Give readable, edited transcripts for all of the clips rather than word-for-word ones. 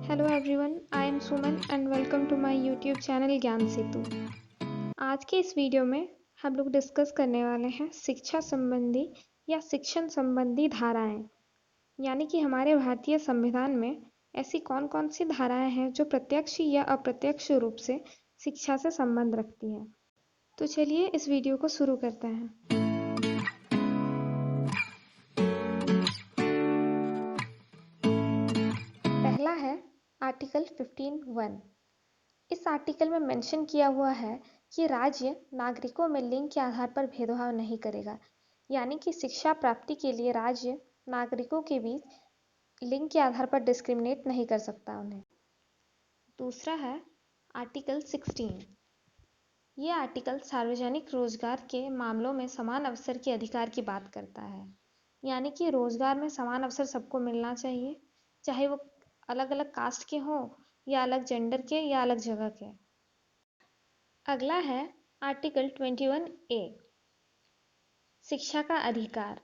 Hello everyone, I am Suman and welcome to my YouTube channel Gyan Setu. आज के इस video में हम लोग डिस्कस करने वाले हैं शिक्षा संबंधी या शिक्षण संबंधी धाराएं। यानी कि हमारे भारतीय संविधान में ऐसी कौन कौन सी धाराएं हैं जो प्रत्यक्ष या अप्रत्यक्ष रूप से शिक्षा से संबंध रखती हैं। तो चलिए इस वीडियो को शुरू करते हैं। पहला है आर्टिकल 15(1). इस आर्टिकल में मेंशन किया हुआ है कि राज्य नागरिकों में लिंग के आधार पर भेदभाव नहीं करेगा। यानी कि शिक्षा प्राप्ति के लिए राज्य नागरिकों के बीच लिंग के आधार पर डिस्क्रिमिनेट नहीं कर सकता उन्हें। दूसरा है आर्टिकल 16। ये आर्टिकल सार्वजनिक रोजगार के मामलों में समान अवसर के अधिकार की बात करता है। यानी कि रोजगार में समान अवसर सबको मिलना चाहिए, चाहे वो अलग अलग कास्ट के हों या अलग जेंडर के या अलग जगह के। अगला है आर्टिकल 21(a), शिक्षा का अधिकार।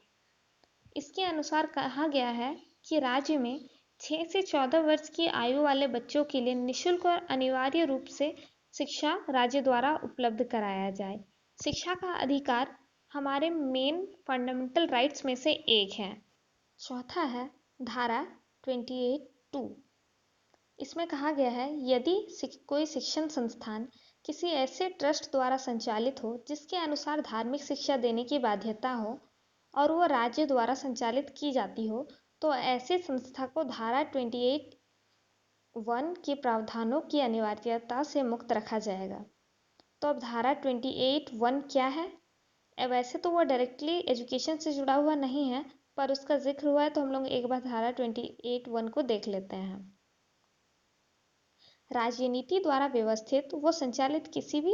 इसके अनुसार कहा गया है कि राज्य में 6 से 14 वर्ष की आयु वाले बच्चों के लिए निःशुल्क और अनिवार्य रूप से शिक्षा राज्य द्वारा उपलब्ध कराया जाए। शिक्षा का अधिकार हमारे मेन फंडामेंटल राइट्स में से एक है। चौथा है धारा 28(2). इसमें कहा गया है यदि कोई शिक्षण संस्थान किसी ऐसे ट्रस्ट द्वारा संचालित हो जिसके अनुसार धार्मिक शिक्षा देने की बाध्यता हो और वो राज्य द्वारा संचालित की जाती हो, तो ऐसे संस्था को धारा 28(1) के प्रावधानों की अनिवार्यता से मुक्त रखा जाएगा। तो अब धारा 28(1) क्या है? वैसे तो वो डायरेक्टली एजुकेशन से जुड़ा हुआ नहीं है, पर उसका जिक्र हुआ है तो हम लोग एक बार धारा 28(1) को देख लेते हैं। राजनीति द्वारा व्यवस्थित व संचालित किसी भी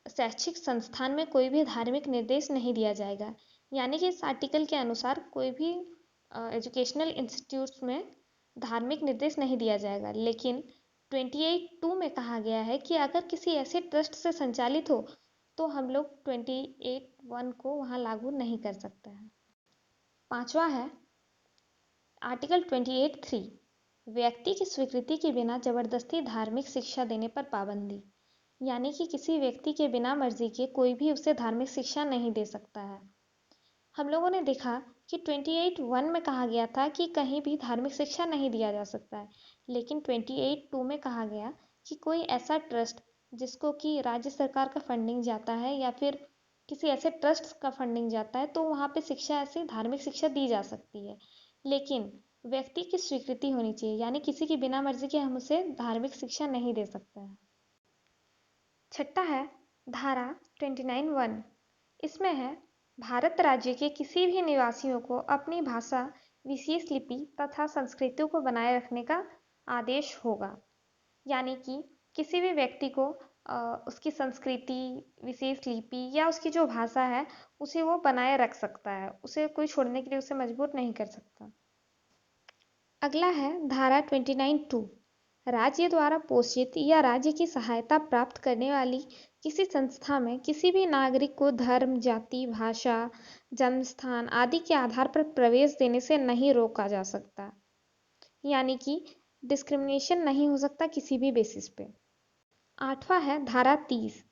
शैक्षिक संस्थान में कोई भी धार्मिक निर्देश नहीं दिया जाएगा। यानी कि इस आर्टिकल के अनुसार कोई भी एजुकेशनल इंस्टीट्यूट्स में धार्मिक निर्देश नहीं दिया जाएगा। लेकिन 28(2) में कहा गया है कि अगर किसी ऐसे ट्रस्ट से संचालित हो तो हम लोग 28(1) को वहाँ लागू नहीं कर सकते हैं। पांचवा है आर्टिकल 28(3), व्यक्ति की स्वीकृति के बिना जबरदस्ती धार्मिक शिक्षा देने पर पाबंदी। यानी कि किसी व्यक्ति के बिना मर्जी के कोई भी उसे धार्मिक शिक्षा नहीं दे सकता है। हम लोगों ने देखा कि 28(1) में कहा गया था कि कहीं भी धार्मिक शिक्षा नहीं दिया जा सकता है, लेकिन 28(2) में कहा गया कि कोई ऐसा ट्रस्ट जिसको कि राज्य सरकार का फंडिंग जाता है या फिर किसी ऐसे ट्रस्ट का फंडिंग जाता है, तो वहाँ पे शिक्षा ऐसी धार्मिक शिक्षा दी जा सकती है, लेकिन व्यक्ति की स्वीकृति होनी चाहिए। यानी किसी की बिना मर्जी के हम उसे धार्मिक शिक्षा नहीं दे सकते हैं। छठा है धारा 29(1). इसमें है भारत राज्य के किसी भी निवासियों को अपनी भाषा, विशेष लिपि तथा संस्कृति को बनाए रखने का आदेश होगा। यानी कि किसी भी व्यक्ति को उसकी संस्कृति, विशेष लिपि या उसकी जो भाषा है उसे वो बनाए रख सकता है, उसे कोई छोड़ने के लिए उसे मजबूर नहीं कर सकता। अगला है धारा 29(2). राज्य द्वारा पोषित या राज्य की सहायता प्राप्त करने वाली किसी संस्था में किसी भी नागरिक को धर्म, जाति, भाषा, जन्म स्थान आदि के आधार पर प्रवेश देने से नहीं रोका जा सकता। यानी कि डिस्क्रिमिनेशन नहीं हो सकता किसी भी बेसिस पे। आठवां है धारा 30।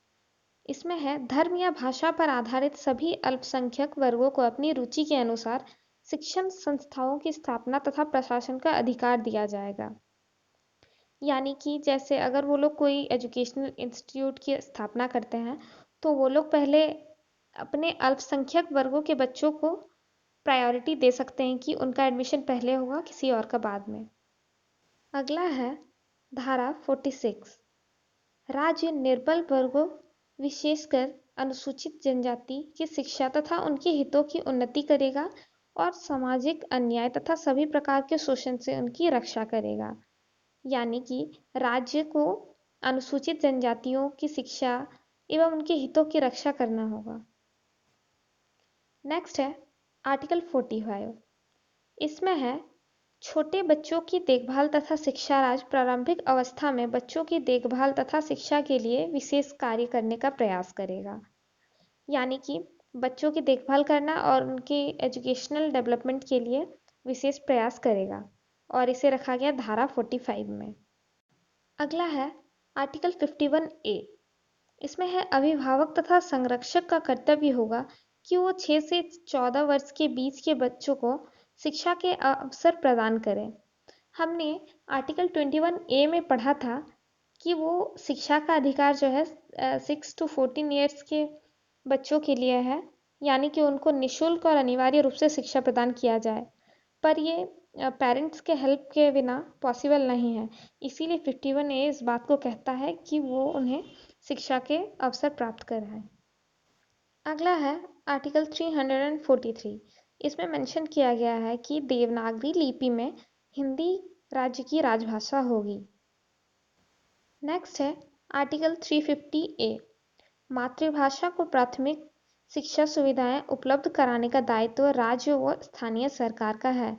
इसमें है धर्म या भाषा पर आधारित सभी अल्पसंख्यक वर्गों को अपनी रुचि के अनुसार शिक्षण संस्थाओं की स्थापना तथा प्रशासन का अधिकार दिया जाएगा। यानी कि जैसे अगर वो लोग कोई एजुकेशनल इंस्टीट्यूट की स्थापना करते हैं तो वो लोग पहले अपने अल्पसंख्यक वर्गों के बच्चों को प्रायोरिटी दे सकते हैं कि उनका एडमिशन पहले होगा, किसी और का बाद में। अगला है धारा 46। राज्य निर्बल वर्गों, विशेषकर अनुसूचित जनजाति की शिक्षा तथा उनके हितों की उन्नति करेगा और सामाजिक अन्याय तथा सभी प्रकार के शोषण से उनकी रक्षा करेगा। यानी कि राज्य को अनुसूचित जनजातियों की शिक्षा एवं उनके हितों की रक्षा करना होगा। नेक्स्ट है आर्टिकल 45। इसमें है छोटे बच्चों की देखभाल तथा शिक्षा राज्य प्रारंभिक अवस्था में बच्चों की देखभाल तथा शिक्षा के लिए विशेष कार्य करने का प्रयास करेगा। यानी कि बच्चों की देखभाल करना और उनके एजुकेशनल डेवलपमेंट के लिए विशेष प्रयास करेगा। और इसे रखा गया धारा 45 में। अगला है आर्टिकल 51A। इसमें है अभिभावक तथा संरक्षक का कर्तव्य होगा कि वो 6 से 14 वर्ष के बीच के बच्चों को शिक्षा के अवसर प्रदान करें। हमने आर्टिकल 21A में पढ़ा था कि वो शिक्षा का अधिकार जो है 6 to 14 ईयर्स के बच्चों के लिए है, यानी कि उनको निःशुल्क और अनिवार्य रूप से शिक्षा प्रदान किया जाए, पर ये पेरेंट्स के हेल्प के बिना पॉसिबल नहीं है। इसीलिए 51A इस बात को कहता है कि वो उन्हें शिक्षा के अवसर प्राप्त कराएं। अगला है आर्टिकल 343। इसमें मेंशन किया गया है कि देवनागरी लिपि में हिंदी राज्य की राजभाषा होगी। नेक्स्ट है आर्टिकल 350A। मातृभाषा को प्राथमिक शिक्षा सुविधाएं उपलब्ध कराने का दायित्व राज्य व स्थानीय सरकार का है,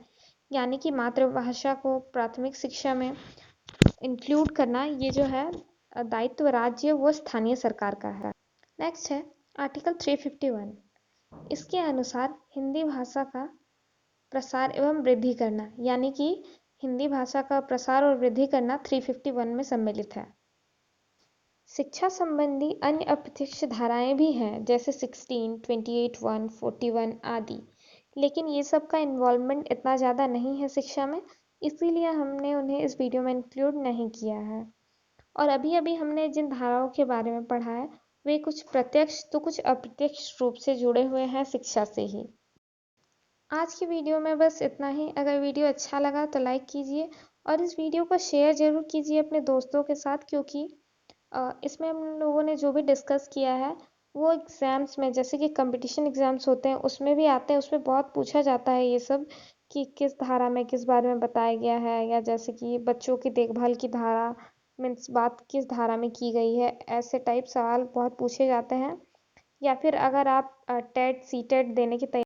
यानी कि मातृभाषा को प्राथमिक शिक्षा में इंक्लूड करना ये जो है दायित्व राज्य व स्थानीय सरकार का है। नेक्स्ट है आर्टिकल 351। इसके अनुसार हिंदी भाषा का प्रसार एवं वृद्धि करना, यानी कि हिंदी भाषा का प्रसार और वृद्धि करना 351 में सम्मिलित है। शिक्षा संबंधी अन्य अप्रत्यक्ष धाराएं भी हैं, जैसे 16, 28(1), 41 आदि, लेकिन ये सब का इन्वॉल्वमेंट इतना ज़्यादा नहीं है शिक्षा में, इसीलिए हमने उन्हें इस वीडियो में इंक्लूड नहीं किया है। और अभी अभी हमने जिन धाराओं के बारे में पढ़ा है वे कुछ प्रत्यक्ष तो कुछ अप्रत्यक्ष रूप से जुड़े हुए हैं शिक्षा से ही। आज की वीडियो में बस इतना ही। अगर वीडियो अच्छा लगा तो लाइक कीजिए और इस वीडियो को शेयर ज़रूर कीजिए अपने दोस्तों के साथ, क्योंकि इसमें हम लोगों ने जो भी डिस्कस किया है वो एग्ज़ाम्स में, जैसे कि कंपटीशन एग्ज़ाम्स होते हैं उसमें भी आते हैं, उसमें बहुत पूछा जाता है ये सब कि किस धारा में किस बारे में बताया गया है, या जैसे कि बच्चों की देखभाल की धारा मीन्स बात किस धारा में की गई है, ऐसे टाइप सवाल बहुत पूछे जाते हैं। या फिर अगर आप टेट सीटेट देने की